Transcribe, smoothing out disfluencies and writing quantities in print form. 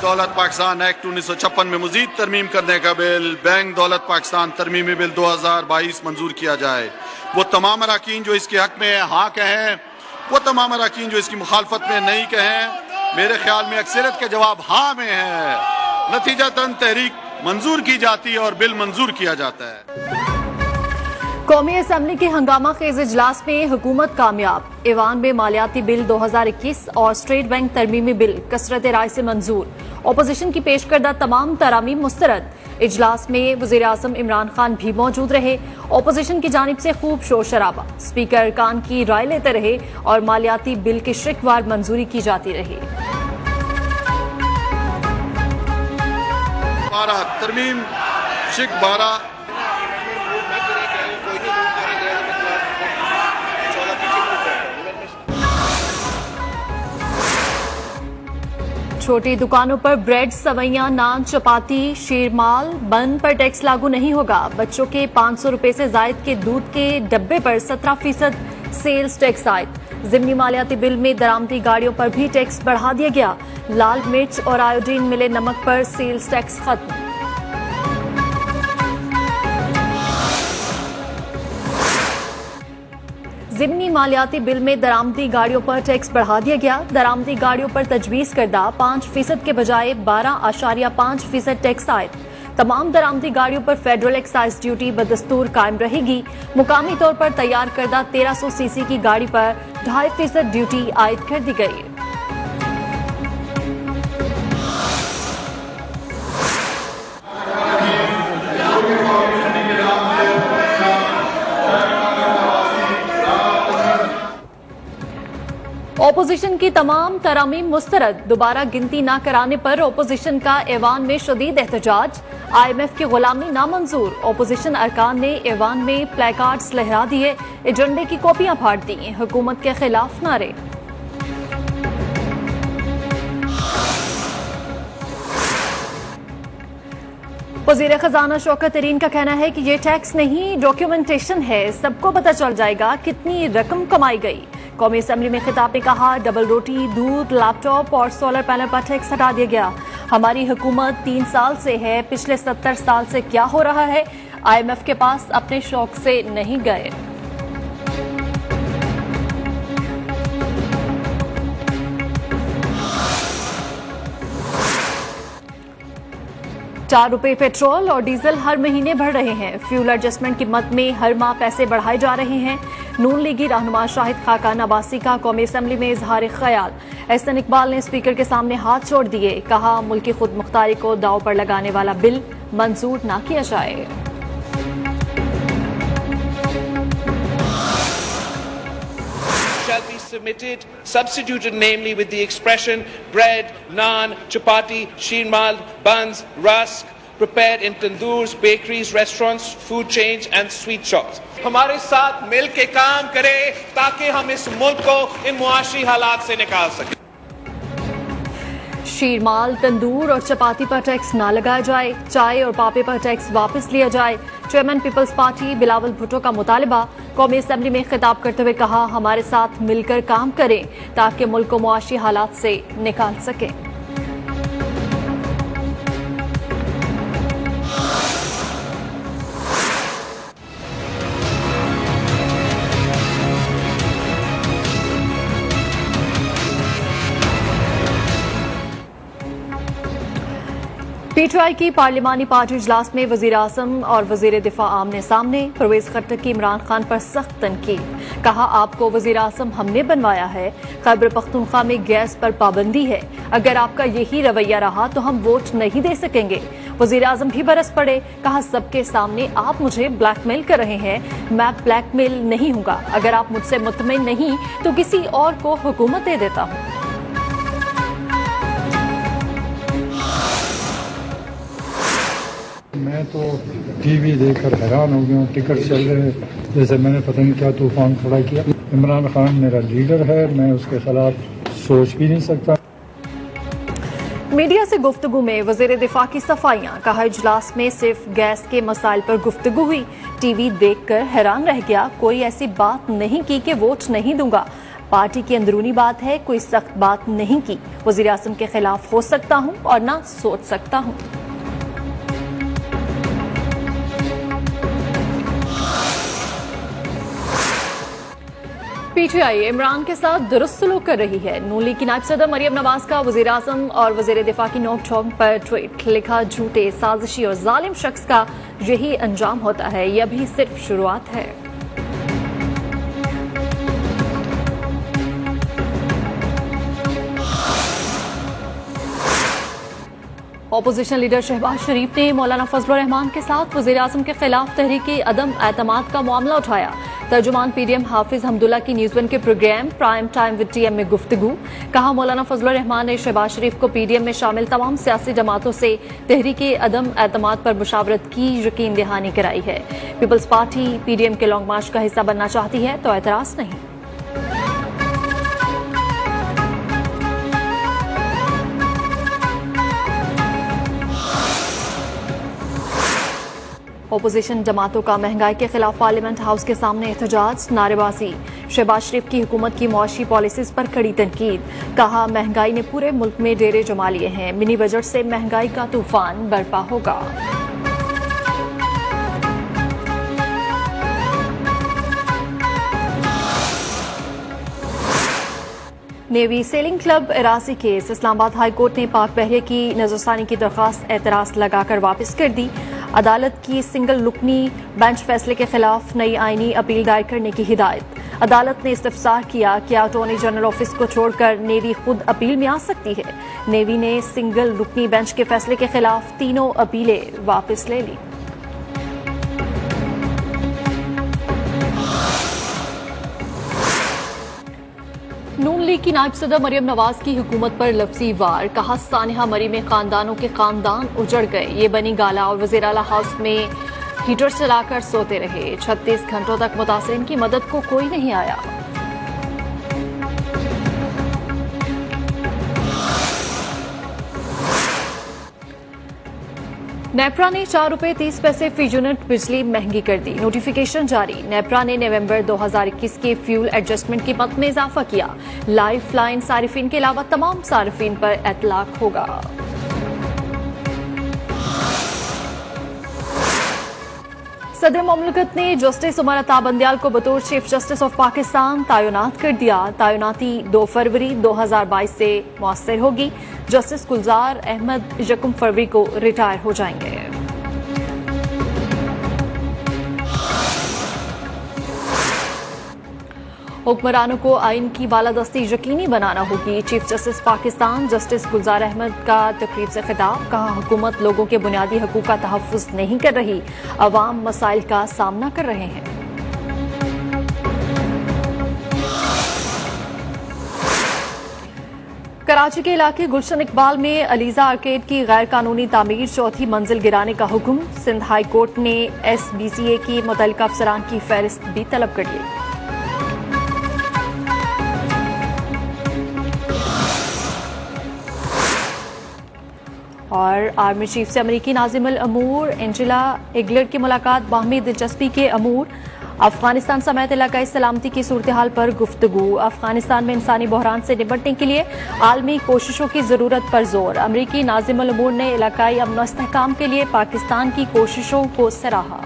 दौलत पाकिस्तान एक्ट 1956 में मजीद तरमीम करने का बिल, बैंक दौलत पाकिस्तान तरमीमी बिल 2022 मंजूर किया जाए। वो तमाम अरकान जो इसके हक में हाँ कहें, वो तमाम अरकान जो इसकी मुखालफत में नहीं कहें, मेरे ख्याल में अक्सरियत के जवाब हाँ में है। नतीजतन तहरीक मंजूर की जाती है और बिल मंजूर किया जाता है। कौमी असम्बली के हंगामा खेज इजलास में हुकूमत कामयाब। ईवान में मालियाती बिल 2021 और स्टेट बैंक तरमीमी बिल कसरत राय से मंजूर। अपोजिशन की पेश करदा तमाम तरामीम मुस्तरद। इजलास में वज़ीर आज़म इमरान खान भी मौजूद रहे। अपोजिशन की जानिब से खूब शोर शराबा। स्पीकर अरकान की राय लेते रहे और मालियाती बिल की शिकवार मंजूरी की जाती रही। तरमीम शिक 12 छोटी दुकानों पर ब्रेड, सवैयां, नान, चपाती, शीरमाल, बन पर टैक्स लागू नहीं होगा। बच्चों के 500 रुपए से जायद के दूध के डब्बे पर 17% सेल्स टैक्स आयद। ज़िमनी मालियाती बिल में दरामदी गाड़ियों पर भी टैक्स बढ़ा दिया गया। लाल मिर्च और आयोडीन मिले नमक पर सेल्स टैक्स खत्म। ज़िमनी मालियाती बिल में दरामदी गाड़ियों पर टैक्स बढ़ा दिया गया। दरामदी गाड़ियों पर तजवीज़ करदा 5% के बजाय 12.5% टैक्स आयद। तमाम दरामदी गाड़ियों पर फेडरल एक्साइज ड्यूटी बदस्तूर कायम रहेगी। मुकामी तौर पर तैयार करदा 1300 सीसी की गाड़ी पर 2.5% ड्यूटी आयद कर दी गई। ओपोजिशन की तमाम तरामीम मुस्तरद। दोबारा गिनती न कराने पर ओपोजिशन का ऐवान में शदीद एहतजाज। IMF की गुलामी नामंजूर। ओपोजिशन अरकान ने ऐवान में प्लेकार्ड्स लहरा दिए, एजेंडे की कॉपियां फाड़ दी। हुकूमत के खिलाफ नारे। वज़ीर खजाना शौकत तरीन का कहना है कि ये टैक्स नहीं, डॉक्यूमेंटेशन है। सबको पता चल जाएगा कितनी रकम कमाई गई। कौमी असम्बली में खिताब में कहा, डबल रोटी, दूध, लैपटॉप और सोलर पैनल पर टैक्स हटा दिया गया। हमारी हुकूमत 3 साल से है, पिछले 70 साल से क्या हो रहा है? IMF के पास अपने शौक से नहीं गए। ₹4 पेट्रोल और डीजल हर महीने बढ़ रहे हैं। फ्यूल एडजस्टमेंट की मद में हर माह पैसे बढ़ाए जा रहे हैं। नून लीगी रहनुमा शाहिद खाकान अब्बासी का कौमी असम्बली में इजहार ख्याल। एहसन इकबाल ने स्पीकर के सामने हाथ छोड़ दिए। कहा, मुल्की खुद मुख्तारी को दाव पर लगाने वाला बिल मंजूर न किया जाए। Shall be submitted, substituted namely with the expression bread, naan, chapati, sheermal, buns, rusk, prepared in tandoors, bakeries, restaurants, food chains and sweet shops. हमारे साथ मिल के काम करे ताकि हम इस मुल्क को इन मुआशी हालात से निकाल सकें। शीरमाल, तंदूर और चपाती पर टैक्स ना लगाया जाए। चाय और पापे पर टैक्स वापस लिया जाए। Chairman peoples party Bilawal Bhutto का मुतालबा। कौमी असम्बली में खिताब करते हुए कहा, हमारे साथ मिलकर काम करें ताकि मुल्क को मुआशी हालात से निकाल सकें। PTI की पार्लिमानी पार्टी इजलास में वज़ीर आज़म और वज़ीर दिफा आमने सामने। परवेज खट्टक की इमरान खान पर सख्त तनकीद। कहा, आपको वज़ीर आज़म हमने बनवाया है। खैबर पख्तूनख्वा में गैस पर पाबंदी है। अगर आपका यही रवैया रहा तो हम वोट नहीं दे सकेंगे। वज़ीर आज़म भी बरस पड़े। कहा, सबके सामने आप मुझे ब्लैकमेल कर रहे हैं। मैं ब्लैकमेल नहीं हूँगा। अगर आप मुझसे मुतमईन नहीं तो किसी और को हुकूमत दे देता हूँ। मैं तो टीवी देखकर हैरान हो गया। टिकट चल रहे हैं जैसे मैंने पता नहीं क्या तूफान खड़ा किया। इमरान खान मेरा लीडर है, मैं उसके खिलाफ सोच भी नहीं सकता। मीडिया से गुफ्तगू में वज़ीर दिफा की सफाइयां। कहा, इजलास में सिर्फ गैस के मसाइल पर गुफ्तगू हुई। टीवी देखकर हैरान रह गया। कोई ऐसी बात नहीं की कि वोट नहीं दूंगा। पार्टी की अंदरूनी बात है, कोई सख्त बात नहीं की। वजीर आज़म के खिलाफ हो सकता हूं और ना सोच सकता हूं। पीटीआई इमरान के साथ दुरुस्त सलूक कर रही है। नून लीग की नायब सदर मरियम नवाज का वजीर आज़म और वजीर दिफा की नोक झोंक पर ट्वीट। लिखा, झूठे, साजिशी और जालिम शख्स का यही अंजाम होता है। यह भी सिर्फ शुरुआत है। ऑपोजिशन लीडर शहबाज शरीफ ने मौलाना फजलुर रहमान के साथ वजीर आज़म के खिलाफ तहरीक अदम एतमाद का मामला उठाया। तर्जुमान पीडीएम हाफिज हमदुल्ला की न्यूज़ वन के programme prime time with TM में गुफ्तगू। कहा, मौलाना फजलुर रहमान ने शहबाज शरीफ को पीडीएम में शामिल तमाम सियासी जमातों से तहरीक अदम एतमाद पर मुशावरत की यकीन दहानी कराई है। पीपल्स पार्टी पीडीएम के लॉन्ग मार्च का हिस्सा बनना चाहती है तो एतराज नहीं। ओपोजिशन जमातों का महंगाई के खिलाफ पार्लियामेंट हाउस के सामने एहतजाज, नारेबाजी। शहबाज शरीफ की हुकूमत की मुआशी पॉलिसीज पर कड़ी तनकीद। कहा, महंगाई ने पूरे मुल्क में डेरे जमा लिए हैं। मिनी बजट से महंगाई का तूफान बरपा होगा। नेवी सेलिंग क्लब एरासी केस। इस्लामाबाद हाई कोर्ट ने पाक बहरिया की नजरसानी की दरख्वास्त एतराज लगाकर वापस कर दी। अदालत की सिंगल रुकनी बेंच फैसले के खिलाफ नई आईनी अपील दायर करने की हिदायत। अदालत ने इस्तफसार किया कि अटॉर्नी जनरल ऑफिस को छोड़कर नेवी खुद अपील में आ सकती है। नेवी ने सिंगल रुकनी बेंच के फैसले के खिलाफ तीनों अपीलें वापस ले ली। नून लीग की नायब सदर मरियम नवाज की हुकूमत पर लफ्जी वार। कहा, सानिहा मरी में खानदानों के खानदान उजड़ गए। ये बनी गाला और वज़ीर आला हाउस में हीटर चलाकर सोते रहे। 36 घंटों तक मुतासिरीन की मदद को कोई नहीं आया। नेपरा ने 4 रुपए 30 पैसे फी यूनिट बिजली महंगी कर दी। नोटिफिकेशन जारी। नेपरा ने नवंबर 2021 के फ्यूल एडजस्टमेंट कीमत में इजाफा किया। लाइफ लाइन सारिफिन के अलावा तमाम सारिफिन पर इतलाक होगा। सदर मुमलिकत ने जस्टिस उमर अता बंदियाल को बतौर चीफ जस्टिस ऑफ पाकिस्तान तैनात कर दिया। तैनाती 2 फरवरी 2022 से मौसर होगी। जस्टिस गुलजार अहमद 1 फरवरी को रिटायर हो जाएंगे। हुक्मरानों को आइन की बालादस्ती यकीनी बनाना होगी। चीफ जस्टिस पाकिस्तान जस्टिस गुलजार अहमद का तकरीब से खिताब। कहा, हुकूमत लोगों के बुनियादी हकूक का तहफ़्फ़ुज़ नहीं कर रही, अवाम मसाइल का सामना कर रहे हैं। कराची के इलाके गुलशन इकबाल में अलीजा आर्केड की गैर कानूनी तामीर 4थी मंजिल गिराने का हुक्म। सिंध हाई कोर्ट ने SBCA की मुतल्लिका अफसरान की फहरिस्त भी तलब कर ली। और आर्मी चीफ से अमरीकी नाज़िम अल अमूर एंजेला एगलर की मुलाकात। बाहमी दिलचस्पी के अमूर। अफगानिस्तान समेत इलाकाई सलामती की सूरत हाल पर गुफ्तगू। अफगानिस्तान में इंसानी बहरान से निपटने के लिए आलमी कोशिशों की जरूरत पर जोर। अमरीकी नाज़िम अल अमूर ने इलाकाई अमन व इस्तेहकाम के लिए पाकिस्तान की कोशिशों को सराहा।